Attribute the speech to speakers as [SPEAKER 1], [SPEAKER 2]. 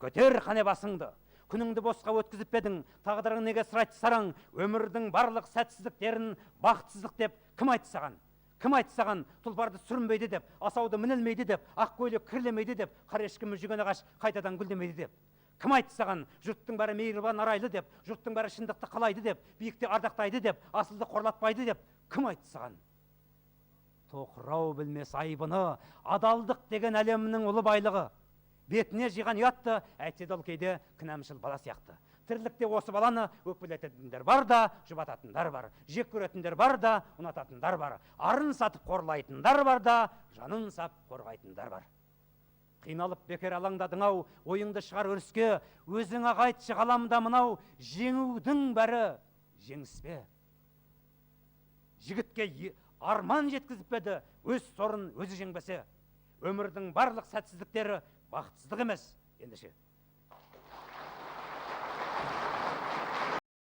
[SPEAKER 1] көтер қане басыңды. Күніңді босқа өткізіп бедің, тағдырың неге сұрайды сараң, өмірдің барлық сәтсіздіктерін бақытсыздық деп кім айтты саған? Кім айтты саған тұлпарды сүрінбейді деп, асауды мінілмейді деп, ақ көйлек кірлемейді деп, қара ешкі мүжіген ағаш қайтадан гүлдемейді деп? Кім айтты саған жұрттың бәрі мейірбан арайлы деп, жұрттың бәрі шындықты қалайды деп, биікте ардақтайды деп, асылды қорлатпайды деп? Кім айтты саған? Тоқырау білмес айбыны, адалдық деген әлемнің ұлы байлығы. Бетіне жиған ұятты, әйтсе де ол кейде кінәмшіл бала сияқты. Тірлікте осы баланы өкпелететіндер бар да, жұбататындар бар. Жек көретіндер бар да, ұнататындар бар. Арын сатып қорлайтындар бар да, жанын сап қорғайтындар бар. Қиналып бекер алаңдадың-ау, ойыңды шығар өріске, өзің ағайтшы ғаламда мынау, жеңудің бәрі жеңіс пе? Жігітке арман жеткізіп беді, өз сорын өзі жеңбесе. Өмірдің барлық сәтсіздіктері бақытсыздық емес, ендеше.